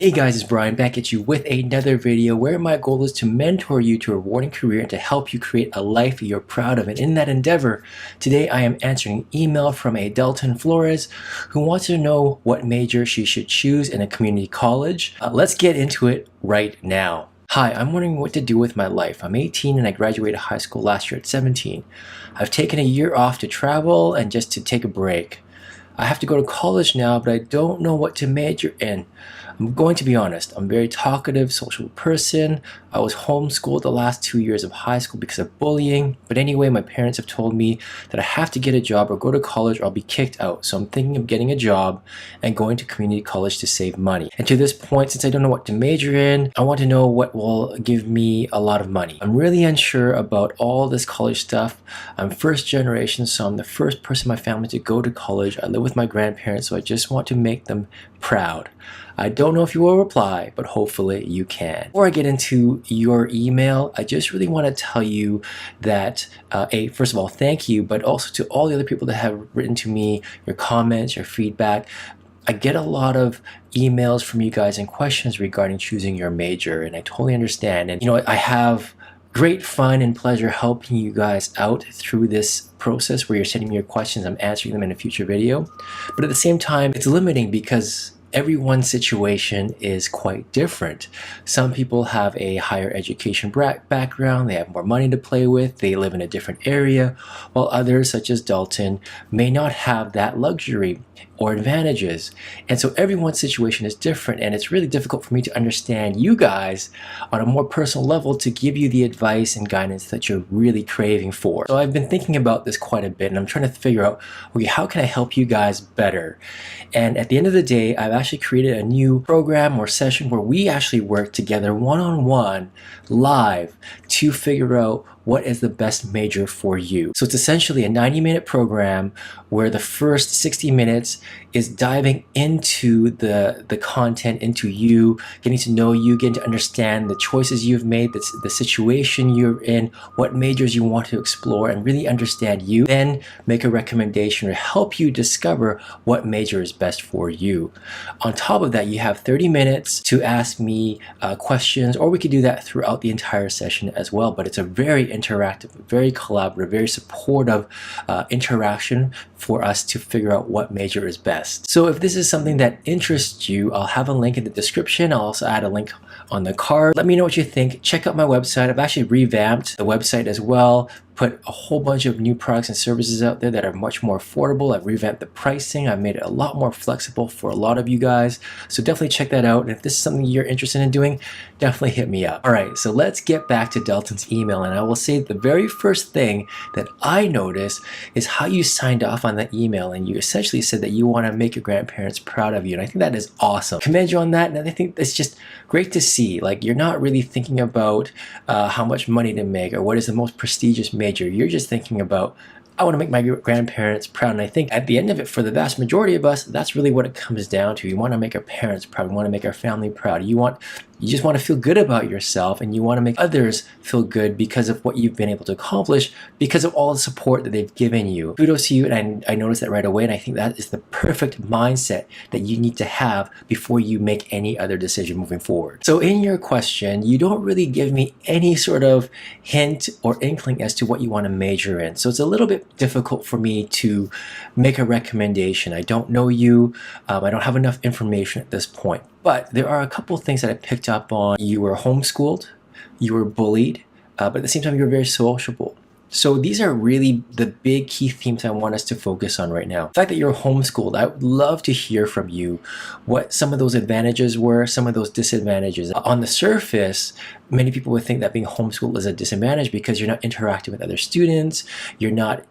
Hey guys, it's Brian back at you with another video where my goal is to mentor you to a rewarding career and to help you create a life you're proud of. And in that endeavor, today I am answering an email from a Delton Flores who wants to know what major she should choose in a community college. Let's get into it right now. Hi, I'm wondering what to do with my life. I'm 18 and I graduated high school last year at 17. I've taken a year off to travel and just to take a break. I have to go to college now, but I don't know what to major in. I'm going to be honest, I'm a very talkative, social person. I was homeschooled the last 2 years of high school because of bullying. But anyway, my parents have told me that I have to get a job or go to college or I'll be kicked out. So I'm thinking of getting a job and going to community college to save money. And to this point, since I don't know what to major in, I want to know what will give me a lot of money. I'm really unsure about all this college stuff. I'm first generation, so I'm the first person in my family to go to college. I live with my grandparents, so I just want to make them proud. I don't know if you will reply, but hopefully you can. Before I get into your email, I just really want to tell you that, first of all, thank you, but also to all the other people that have written to me, your comments, your feedback. I get a lot of emails from you guys and questions regarding choosing your major, and I totally understand. And I have great fun and pleasure helping you guys out through this process where you're sending me your questions. I'm answering them in a future video. But at the same time, it's limiting because everyone's situation is quite different. Some people have a higher education background, they have more money to play with, they live in a different area, while others, such as Dalton, may not have that luxury or advantages. And so everyone's situation is different, and it's really difficult for me to understand you guys on a more personal level to give you the advice and guidance that you're really craving for. So I've been thinking about this quite a bit, and I'm trying to figure out, okay, how can I help you guys better? And at the end of the day, I've actually created a new program or session where we actually work together one-on-one live to figure out what is the best major for you. So it's essentially a 90-minute program where the first 60 minutes is diving into the content, into you, getting to know you, getting to understand the choices you've made, the situation you're in, what majors you want to explore, and really understand you. Then make a recommendation or help you discover what major is best for you. On top of that, you have 30 minutes to ask me questions, or we could do that throughout the entire session as well. But it's a very interactive, very collaborative, very supportive interaction for us to figure out what major is best. So if this is something that interests you, I'll have a link in the description. I'll also add a link on the card. Let me know what you think. Check out my website. I've actually revamped the website as well, put a whole bunch of new products and services out there that are much more affordable. I've revamped the pricing. I've made it a lot more flexible for a lot of you guys. So definitely check that out. And if this is something you're interested in doing, definitely hit me up. All right, so let's get back to Dalton's email. And I will say the very first thing that I noticed is how you signed off on that email. And you essentially said that you want to make your grandparents proud of you. And I think that is awesome. Commend you on that. And I think it's just great to see. Like, you're not really thinking about how much money to make or what is the most prestigious major. You're just thinking about, I want to make my grandparents proud. And I think at the end of it, for the vast majority of us, that's really what it comes down to. You want to make our parents proud. You want to make our family proud. You just want to feel good about yourself, and you want to make others feel good because of what you've been able to accomplish, because of all the support that they've given you. Kudos to you, and I noticed that right away, and I think that is the perfect mindset that you need to have before you make any other decision moving forward. So in your question, you don't really give me any sort of hint or inkling as to what you want to major in. So it's a little bit difficult for me to make a recommendation. I don't know you. I don't have enough information at this point. But there are a couple of things that I picked up on. You were homeschooled, you were bullied, but at the same time you were very sociable. So these are really the big key themes I want us to focus on right now. The fact that you're homeschooled, I would love to hear from you what some of those advantages were, some of those disadvantages. On the surface, many people would think that being homeschooled is a disadvantage because you're not interacting with other students, you're not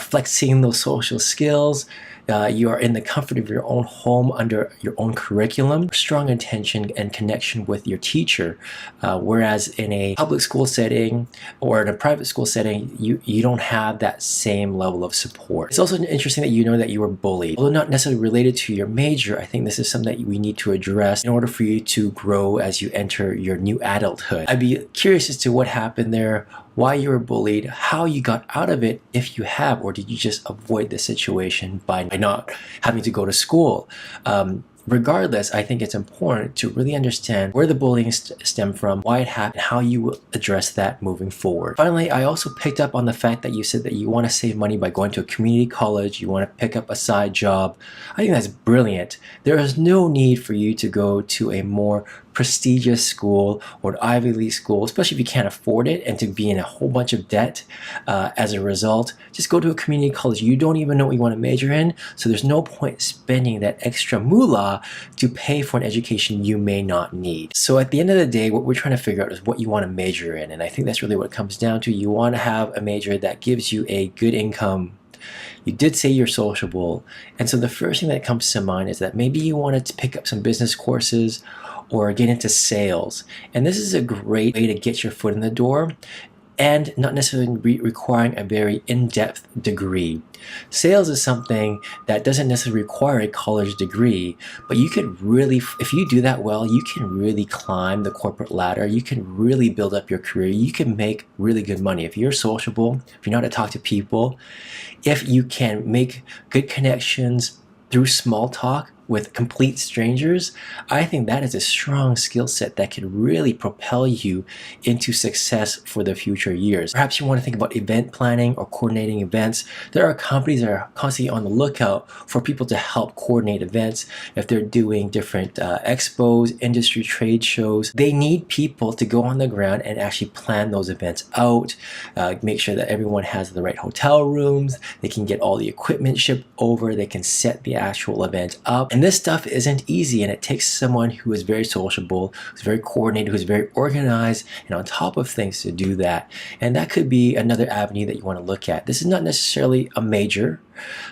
flexing those social skills. You are in the comfort of your own home under your own curriculum, strong attention and connection with your teacher. Whereas in a public school setting or in a private school setting, you don't have that same level of support. It's also interesting that you know that you were bullied. Although not necessarily related to your major, I think this is something that we need to address in order for you to grow as you enter your new adulthood. I'd be curious as to what happened there, why you were bullied, how you got out of it, if you have, or did you just avoid the situation by not having to go to school? regardless, I think it's important to really understand where the bullying stemmed from, why it happened, how you will address that moving forward. Finally, I also picked up on the fact that you said that you want to save money by going to a community college, you want to pick up a side job. I think that's brilliant. There is no need for you to go to a more prestigious school or an Ivy League school, especially if you can't afford it, and to be in a whole bunch of debt as a result. Just go to a community college. You don't even know what you want to major in, so there's no point spending that extra moolah to pay for an education you may not need. So at the end of the day, what we're trying to figure out is what you want to major in, and I think that's really what it comes down to. You want to have a major that gives you a good income. You did say you're sociable, and so the first thing that comes to mind is that maybe you wanted to pick up some business courses or get into sales. And this is a great way to get your foot in the door and not necessarily requiring a very in-depth degree. Sales is something that doesn't necessarily require a college degree, but you could really, if you do that well, you can really climb the corporate ladder. You can really build up your career. You can make really good money. If you're sociable, if you know how to talk to people, if you can make good connections through small talk with complete strangers, I think that is a strong skill set that can really propel you into success for the future years. Perhaps you want to think about event planning or coordinating events. There are companies that are constantly on the lookout for people to help coordinate events. If they're doing different expos, industry trade shows, they need people to go on the ground and actually plan those events out, make sure that everyone has the right hotel rooms, they can get all the equipment shipped over, they can set the actual event up. And this stuff isn't easy, and it takes someone who is very sociable, who's very coordinated, who's very organized and on top of things to do that. And that could be another avenue that you want to look at. This is not necessarily a major,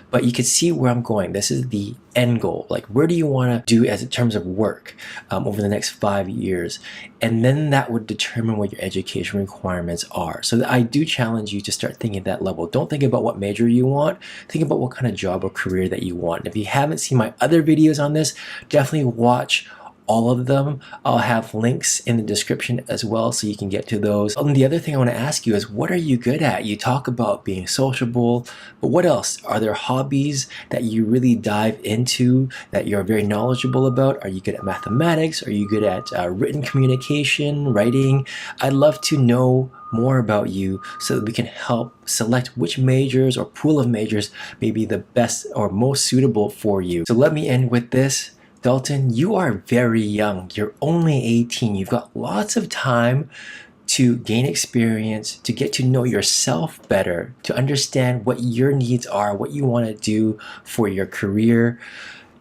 but you can see where I'm going. This is the end goal. Like, where do you want to do as in terms of work over the next 5 years? And then that would determine what your education requirements are. So I do challenge you to start thinking at that level. Don't think about what major you want. Think about what kind of job or career that you want. And if you haven't seen my other videos on this, definitely watch all of them. I'll have links in the description as well so you can get to those. And the other thing I want to ask you is, what are you good at? You talk about being sociable, but what else? Are there hobbies that you really dive into that you're very knowledgeable about? Are you good at mathematics? Are you good at written communication, writing? I'd love to know more about you so that we can help select which majors or pool of majors may be the best or most suitable for you. So let me end with this. Dalton, you are very young. You're only 18. You've got lots of time to gain experience, to get to know yourself better, to understand what your needs are, what you want to do for your career.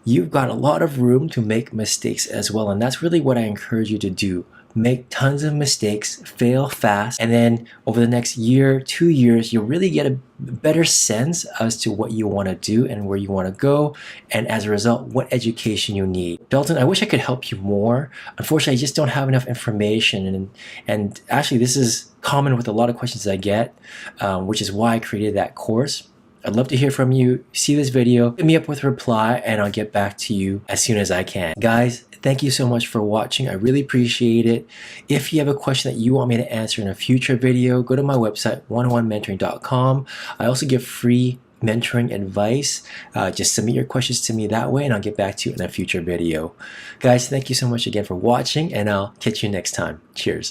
You've got a lot of room to make mistakes as well, and that's really what I encourage you to do. Make tons of mistakes, fail fast, and then over the next year, 2 years, you'll really get a better sense as to what you want to do and where you want to go, and as a result, what education you need. Dalton, I wish I could help you more. Unfortunately, I just don't have enough information, and actually this is common with a lot of questions I get, which is why I created that course. I'd love to hear from you. See this video, hit me up with a reply, and I'll get back to you as soon as I can. Guys, thank you so much for watching. I really appreciate it. If you have a question that you want me to answer in a future video, go to my website, 101mentoring.com. I also give free mentoring advice. Just submit your questions to me that way, and I'll get back to you in a future video. Guys, thank you so much again for watching, and I'll catch you next time. Cheers.